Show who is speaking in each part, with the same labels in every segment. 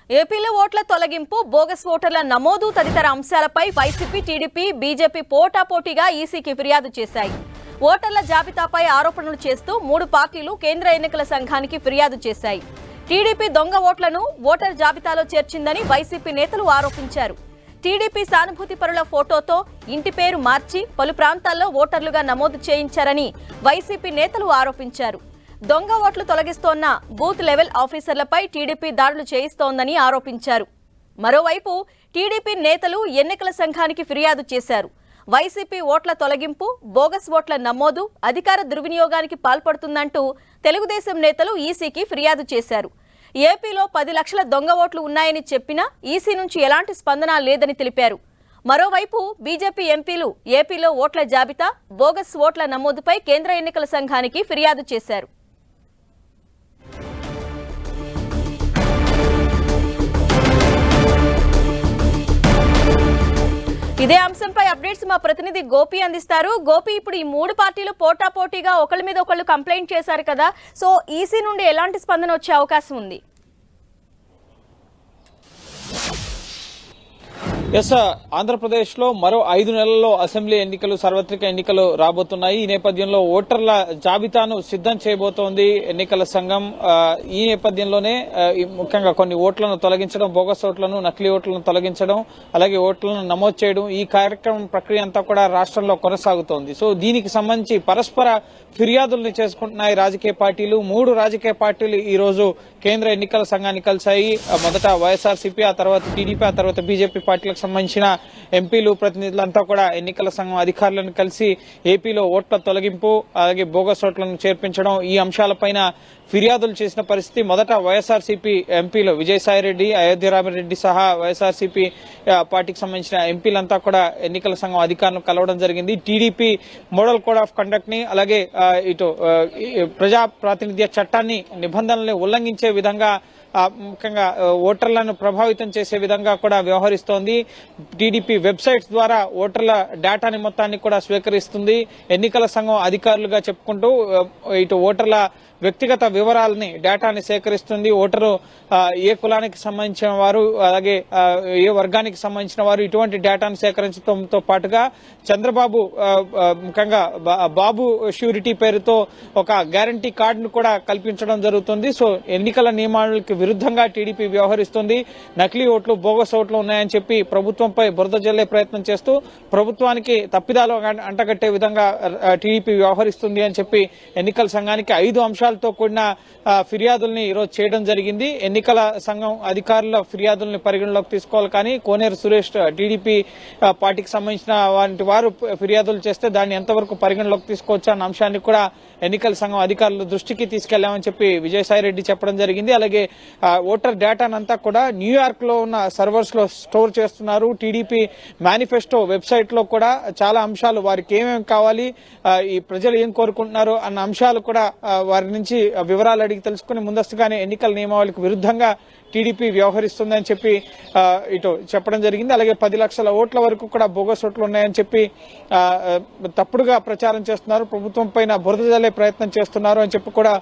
Speaker 1: ఏపీలో ఓట్ల తొలగింపు, బోగస్ ఓటర్ల నమోదు తదితర అంశాలపై వైసీపీ, టీడీపీ, బీజేపీ పోటాపోటీగా ఈసీకి ఫిర్యాదు చేశాయి. ఓటర్ల జాబితాపై ఆరోపణలు చేస్తూ 3 పార్టీలు కేంద్ర ఎన్నికల సంఘానికి ఫిర్యాదు చేశాయి. టీడీపీ దొంగ ఓట్లను ఓటర్ జాబితాలో చేర్చిందని వైసీపీ నేతలు ఆరోపించారు. టీడీపీ సానుభూతి పరుల ఫోటోతో ఇంటి పేరు మార్చి పలు ప్రాంతాల్లో ఓటర్లుగా నమోదు చేయించారని వైసీపీ నేతలు ఆరోపించారు. దొంగ ఓట్లు తొలగిస్తోన్న బూత్ లెవెల్ ఆఫీసర్లపై టీడీపీ దాడులు చేయిస్తోందని ఆరోపించారు. మరోవైపు టీడీపీ నేతలు ఎన్నికల సంఘానికి ఫిర్యాదు చేశారు. వైసీపీ ఓట్ల తొలగింపు, బోగస్ ఓట్ల నమోదు, అధికార దుర్వినియోగానికి పాల్పడుతుందంటూ తెలుగుదేశం నేతలు ఈసీకి ఫిర్యాదు చేశారు. ఏపీలో 10 లక్షల దొంగ ఓట్లు ఉన్నాయని చెప్పినా ఈసీ నుంచి ఎలాంటి స్పందన లేదని తెలిపారు. మరోవైపు బీజేపీ ఎంపీలు ఏపీలో ఓట్ల జాబితా, బోగస్ ఓట్ల నమోదుపై కేంద్ర ఎన్నికల సంఘానికి ఫిర్యాదు చేశారు. ఇదే అంశంపై అప్డేట్స్ మా ప్రతినిధి గోపి అందిస్తారు. గోపి, ఇప్పుడు ఈ 3 పార్టీలు పోటాపోటీగా ఒకళ్ళ మీద ఒకళ్ళు కంప్లైంట్ చేశారు కదా, సో ఈసీ నుండి ఎలాంటి స్పందన వచ్చే అవకాశం ఉంది?
Speaker 2: ఆంధ్రప్రదేశ్ లో మరో 5 నెలల్లో అసెంబ్లీ ఎన్నికలు, సార్వత్రిక ఎన్నికలు రాబోతున్నాయి. ఈ నేపథ్యంలో ఓటర్ల జాబితాను సిద్ధం చేయబోతోంది ఎన్నికల సంఘం. ఈ నేపథ్యంలోనే ముఖ్యంగా కొన్ని ఓట్లను తొలగించడం, బోగస్ ఓట్లను, నకిలీ ఓట్లను తొలగించడం, అలాగే ఓట్లను నమోదు చేయడం, ఈ కార్యక్రమం ప్రక్రియ అంతా కూడా రాష్ట్రంలో కొనసాగుతోంది. సో దీనికి సంబంధించి పరస్పర ఫిర్యాదుల్ని చేసుకుంటున్నాయి రాజకీయ పార్టీలు. 3 రాజకీయ పార్టీలు ఈ రోజు కేంద్ర ఎన్నికల సంఘాన్ని కలిశాయి. మొదట వైఎస్ఆర్సీపీ, ఆ తర్వాత టీడీపీ, ఆ తర్వాత బీజేపీ పార్టీలకు సంబంధించిన ఎంపీలు, ప్రతినిధులంతా కూడా ఎన్నికల సంఘం అధికారులను కలిసి ఏపీలో ఓట్ల తొలగింపు, అలాగే బోగస్ ఓట్లను చేర్పించడం, ఈ అంశాలపైన ఫిర్యాదులు చేసిన పరిస్థితి. మొదట వైఎస్ఆర్సీపీ ఎంపీలు విజయసాయిరెడ్డి, అయోధ్యరామిరెడ్డి సహా వైఎస్ఆర్సీపీ పార్టీకి సంబంధించిన ఎంపీలంతా కూడా ఎన్నికల సంఘం అధికారులను కలవడం జరిగింది. TDP model code of conduct ని, అలాగే ఇటు ప్రజా ప్రాతినిధ్య చట్టాన్ని, నిబంధనల్ని ఉల్లంఘించే విధంగా, ముఖ్యంగా ఓటర్లను ప్రభావితం చేసే విధంగా కూడా వ్యవహరిస్తోంది. టీడీపీ వెబ్సైట్స్ ద్వారా ఓటర్ల డేటాని మొత్తాన్ని కూడా స్వీకరిస్తుంది. ఎన్నికల సంఘం అధికారులుగా చెప్పుకుంటూ ఇటు ఓటర్ల వ్యక్తిగత వివరాలని, డేటాని సేకరిస్తుంది. ఓటరు ఏ కులానికి సంబంధించిన వారు, అలాగే ఏ వర్గానికి సంబంధించిన వారు, ఇటువంటి డేటాను సేకరించడంతో పాటుగా చంద్రబాబు ముఖ్యంగా బాబు ష్యూరిటీ పేరుతో ఒక గ్యారంటీ కార్డును కూడా కల్పించడం జరుగుతుంది. సో ఎన్నికల నియమాలకు విరుద్ధంగా టీడీపీ వ్యవహరిస్తుంది. నకిలీ ఓట్లు, బోగస్ ఓట్లు ఉన్నాయని చెప్పి ప్రభుత్వంపై బురద జల్లే ప్రయత్నం చేస్తూ ప్రభుత్వానికి తప్పిదాలు అంటగట్టే విధంగా టీడీపీ వ్యవహరిస్తుంది అని చెప్పి ఎన్నికల సంఘానికి 5 అంశాలతో కూడిన ఫిర్యాదుల్ని ఈరోజు చేయడం జరిగింది. ఎన్నికల సంఘం అధికారుల ఫిర్యాదుల్ని పరిగణలోకి తీసుకోవాలి, కానీ కోనేరు సురేష్ టీడీపీ పార్టీకి సంబంధించిన వారు ఫిర్యాదులు చేస్తే దాన్ని ఎంతవరకు పరిగణలోకి తీసుకోవచ్చు అన్న అంశాన్ని కూడా ఎన్నికల సంఘం అధికారుల దృష్టికి తీసుకెళ్లామని చెప్పి విజయసాయిరెడ్డి చెప్పడం జరిగింది. అలాగే ఓటర్ డేటానంతా కూడా న్యూయార్క్ లో ఉన్న సర్వర్స్ లో స్టోర్ చేస్తున్నారు. టీడీపీ మేనిఫెస్టో వెబ్సైట్ లో కూడా చాలా అంశాలు, వారికి ఏమేమి కావాలి, ఈ ప్రజలు ఏం కోరుకుంటున్నారు అన్న అంశాలు కూడా వారి నుంచి వివరాలు అడిగి తెలుసుకుని ముందస్తుగానే ఎన్నికల నియమావళికి విరుద్ధంగా టీడీపీ వ్యవహరిస్తుందని చెప్పి ఇటు చెప్పడం జరిగింది. అలాగే 10 లక్షల ఓట్ల వరకు కూడా బోగస్ ఓట్లు ఉన్నాయని చెప్పి తప్పుడుగా ప్రచారం చేస్తున్నారు, ప్రభుత్వం పైన బురద జల్లే ప్రయత్నం చేస్తున్నారు అని చెప్పి కూడా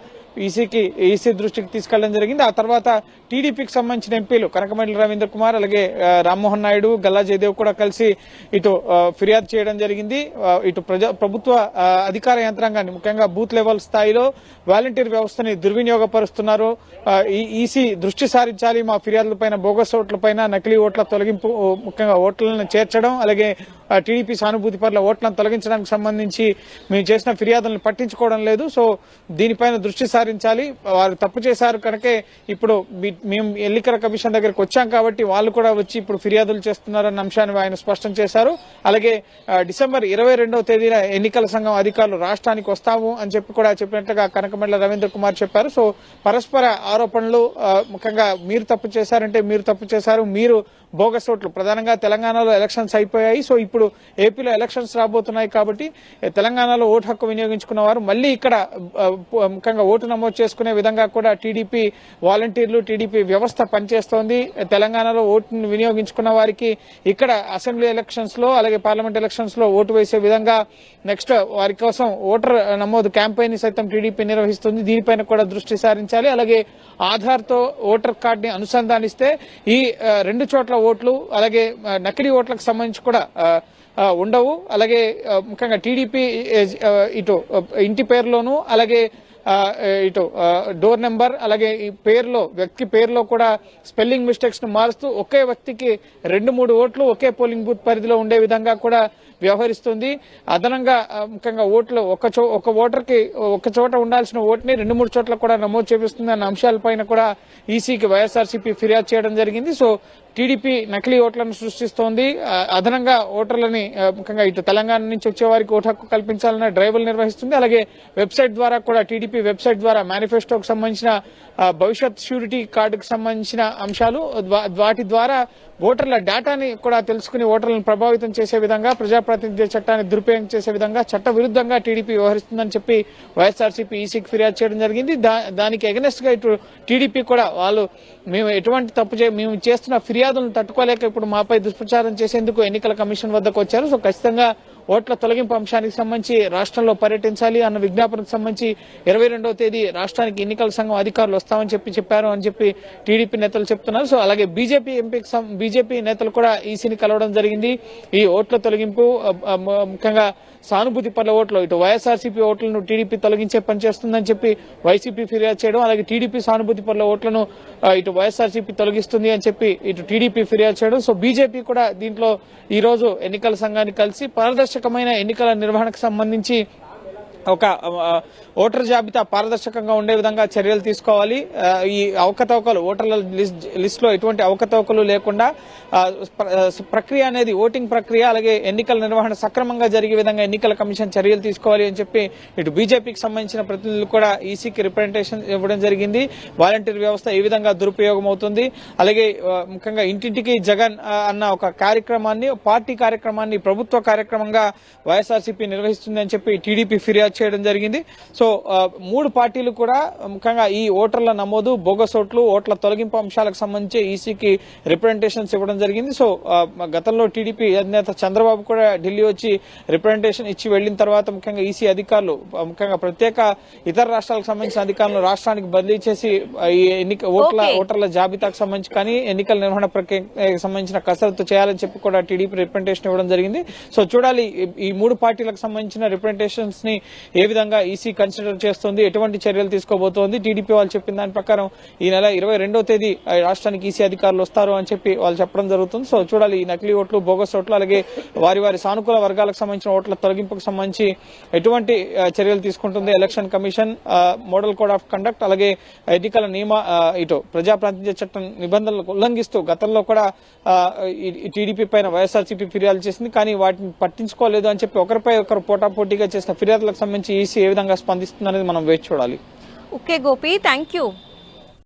Speaker 2: ఈసీ దృష్టికి తీసుకెళ్లడం జరిగింది. ఆ తర్వాత టీడీపీకి సంబంధించిన ఎంపీలు కనకమేడల రవీంద్ర కుమార్, అలాగే రామ్మోహన్ నాయుడు, గల్లా జయదేవ్ కూడా కలిసి ఇటు ఫిర్యాదు చేయడం జరిగింది. ఇటు ప్రభుత్వ అధికార యంత్రాంగాన్ని, ముఖ్యంగా బూత్ లెవెల్ స్థాయిలో వాలంటీర్ వ్యవస్థని దుర్వినియోగపరుస్తున్నారు, ఈసీ దృష్టి సారించాలి, మా ఫిర్యాదులపైన, బోగస్ ఓట్లపైన, నకిలీ ఓట్ల తొలగింపు, ముఖ్యంగా ఓట్లను చేర్చడం, అలాగే టీడీపీ సానుభూతి పరుల ఓట్లను తొలగించడానికి సంబంధించి మేము చేసిన ఫిర్యాదులను పట్టించుకోవడం లేదు. సో దీనిపైన దృష్టి సారించాలి, వారు తప్పు చేశారు కనుకే ఇప్పుడు మేము ఎన్నికల కమిషన్ దగ్గరికి వచ్చాం కాబట్టి వాళ్ళు కూడా వచ్చి ఇప్పుడు ఫిర్యాదులు చేస్తున్నారన్న అంశాన్ని ఆయన స్పష్టం చేశారు. అలాగే డిసెంబర్ 22వ తేదీన ఎన్నికల సంఘం అధికారులు రాష్ట్రానికి వస్తాము అని చెప్పి కూడా చెప్పినట్లుగా కనకమేడల రవీంద్ర కుమార్ చెప్పారు. సో పరస్పర ఆరోపణలు, ముఖ్యంగా మీరు తప్పు చేశారంటే మీరు తప్పు చేశారు, మీరు బోగస్ ఓట్లు, ప్రధానంగా తెలంగాణలో ఎలక్షన్స్ అయిపోయాయి, సో ఇప్పుడు ఏపీలో ఎలక్షన్స్ రాబోతున్నాయి కాబట్టి తెలంగాణలో ఓటు హక్కు వినియోగించుకున్న వారు మళ్లీ ఇక్కడ ముఖ్యంగా ఓటు నమోదు చేసుకునే విధంగా కూడా టీడీపీ వాలంటీర్లు టీడీపీ వ్యవస్థ పనిచేస్తోంది. తెలంగాణలో ఓటును వినియోగించుకున్న వారికి ఇక్కడ అసెంబ్లీ ఎలక్షన్స్ లో అలాగే పార్లమెంట్ ఎలక్షన్స్ లో ఓటు వేసే విధంగా నెక్స్ట్ వారి కోసం ఓటర్ నమోదు క్యాంపెయిన్ సైతం టీడీపీ నిర్వహిస్తుంది. దీనిపైన కూడా దృష్టి సారించాలి. అలాగే ఆధార్ తో ఓటర్ కార్డు ని అనుసంధానిస్తే ఈ 2 చోట్ల ఓట్లు అలాగే నకిలీ ఓట్లకు సంబంధించి కూడా ఉండవు. అలాగే ముఖ్యంగా టీడీపీ ఇటు ఇంటి పేరులోను అలాగే ఇటు డోర్ నెంబర్ అలాగే ఈ పేరులో వ్యక్తి పేరులో కూడా స్పెల్లింగ్ మిస్టేక్స్ ను మారుస్తూ ఒకే వ్యక్తికి 2-3 ఓట్లు ఒకే పోలింగ్ బూత్ పరిధిలో ఉండే విధంగా కూడా వ్యవహరిస్తుంది. అదనంగా ముఖ్యంగా ఓట్లు ఒక ఓటర్కి ఒక చోట ఉండాల్సిన ఓటుని 2-3 చోట్ల కూడా నమోదు చేపిస్తుంది అన్న అంశాలపైన కూడా ఈసీకి వైఎస్ఆర్సీపీ ఫిర్యాదు చేయడం జరిగింది. సో టీడీపీ నకిలీ ఓట్లను సృష్టిస్తోంది. అదనంగా ఓటర్లని ముఖ్యంగా ఇటు తెలంగాణ నుంచి వచ్చే వారికి ఓటు హక్కు కల్పించాలన్న డ్రైవ్లు నిర్వహిస్తుంది. అలాగే వెబ్సైట్ ద్వారా కూడా టీడీపీ వెబ్సైట్ ద్వారా మేనిఫెస్టోకి సంబంధించిన భవిష్యత్ షూరిటీ కార్డుకు సంబంధించిన అంశాలు వాటి ద్వారా ఓటర్ల డేటాని కూడా తెలుసుకుని ఓటర్లను ప్రభావితం చేసే విధంగా ప్రజాప్రాతినిధ్య చట్టాన్ని దురుపయోగం చేసే విధంగా చట్ట విరుద్ధంగా టీడీపీ వ్యవహరిస్తుందని చెప్పి వైఎస్ఆర్సీపీ ఈసీకి ఫిర్యాదు చేయడం జరిగింది. దానికి ఎగనెస్ట్ గా ఇటు టీడీపీ కూడా మేము ఎటువంటి మేము చేస్తున్న ఫిర్యాదులను తట్టుకోలేక ఇప్పుడు మాపై దుష్ప్రచారం చేసేందుకు ఎన్నికల కమిషన్ వద్దకు వచ్చారు. సో ఖచ్చితంగా ఓట్ల తొలగింపు అంశానికి సంబంధించి రాష్ట్రంలో పర్యటించాలి అన్న విజ్ఞాపనకు సంబంధించి 22వ తేదీ రాష్ట్రానికి ఎన్నికల సంఘం అధికారులు వస్తామని చెప్పారు అని చెప్పి టీడీపీ నేతలు చెప్తున్నారు. సో అలాగే బీజేపీ నేతలు కూడా ఈసీని కలవడం జరిగింది. ఈ ఓట్ల తొలగింపు ముఖ్యంగా సానుభూతి పట్ల ఓట్లు ఇటు వైఎస్ఆర్సీపీ ఓట్లను టీడీపీ తొలగించే పనిచేస్తుందని చెప్పి వైసీపీ ఫిర్యాదు చేయడం అలాగే టీడీపీ సానుభూతి పట్ల ఓట్లను ఇటు వైఎస్ఆర్సీపీ తొలగిస్తుంది అని చెప్పి ఇటు టీడీపీ ఫిర్యాదు చేయడం. సో బీజేపీ కూడా దీంట్లో ఈ రోజు ఎన్నికల సంఘాన్ని కలిసి పారదర్శకమైన ఎన్నికల నిర్వహణకు సంబంధించి ఒక ఓటర్ జాబితా పారదర్శకంగా ఉండే విధంగా చర్యలు తీసుకోవాలి. ఈ అవకతవకలు ఓటర్ల లిస్ట్ లో ఎటువంటి అవకతవకలు లేకుండా ప్రక్రియ అనేది ఓటింగ్ ప్రక్రియ అలాగే ఎన్నికల నిర్వహణ సక్రమంగా జరిగే విధంగా ఎన్నికల కమిషన్ చర్యలు తీసుకోవాలి అని చెప్పి ఇటు బీజేపీకి సంబంధించిన ప్రతినిధులు కూడా ఈసీకి రిప్రజెంటేషన్ ఇవ్వడం జరిగింది. వాలంటీర్ వ్యవస్థ ఏ విధంగా దురుపయోగం అవుతుంది అలాగే ముఖ్యంగా ఇంటింటికి జగన్ అన్న ఒక కార్యక్రమాన్ని పార్టీ కార్యక్రమాన్ని ప్రభుత్వ కార్యక్రమంగా వైఎస్ఆర్సీపీ నిర్వహిస్తుంది అని చెప్పి టీడీపీ ఫిర్యాదు చేయడం జరిగింది. సో 3 పార్టీలు కూడా ముఖ్యంగా ఈ ఓటర్ల నమోదు బోగస్ ఓట్లు ఓట్ల తొలగింపు అంశాలకు సంబంధించి ఈసీకి రిప్రజెంటేషన్స్ ఇవ్వడం జరిగింది. సో గతంలో టీడీపీ అధినేత చంద్రబాబు కూడా ఢిల్లీ వచ్చి రిప్రజెంటేషన్ ఇచ్చి వెళ్లిన తర్వాత ముఖ్యంగా ఈసీ అధికారులు ముఖ్యంగా ప్రత్యేక ఇతర రాష్ట్రాలకు సంబంధించిన అధికారులు రాష్ట్రానికి బదిలీ చేసి ఈ ఓటర్ల జాబితాకు సంబంధించి కానీ ఎన్నికల నిర్వహణ ప్రక్రియకు సంబంధించిన కసరత్తు చేయాలని చెప్పి కూడా టీడీపీ రిప్రజెంటేషన్ ఇవ్వడం జరిగింది. సో చూడాలి ఈ 3 పార్టీలకు సంబంధించిన రిప్రజెంటేషన్స్ ని ఏ విధంగా ఈసీ కన్సిడర్ చేస్తుంది ఎటువంటి చర్యలు తీసుకోబోతోంది. టీడీపీ వాళ్ళు చెప్పిన దాని ప్రకారం ఈ నెల 22వ తేదీ రాష్ట్రానికి ఈసీ అధికారులు వస్తారు అని చెప్పి వాళ్ళు చెప్పడం జరుగుతుంది. సో చూడాలి ఈ నకిలీ ఓట్లు బోగస్ ఓట్లు అలాగే వారి సానుకూల వర్గాలకు సంబంధించిన ఓట్ల తొలగింపుకు సంబంధించి ఎటువంటి చర్యలు తీసుకుంటుంది election commission model code of conduct అలాగే ఎన్నికల ఇటు ప్రజాప్రాతినిధ్య చట్టం నిబంధనలకు ఉల్లంఘిస్తూ గతంలో కూడా టీడీపీ పైన వైఎస్ఆర్సీపీ ఫిర్యాదు చేసింది. కానీ వాటిని పట్టించుకోలేదు అని చెప్పి ఒకరిపై ఒకరు పోటాపోటీగా చేసిన ఫిర్యాదులకు సంబంధించి ఈసీ ఏ విధంగా స్పందిస్తుందనేది మనం వేచి చూడాలి.
Speaker 1: Okay Gopi, thank you.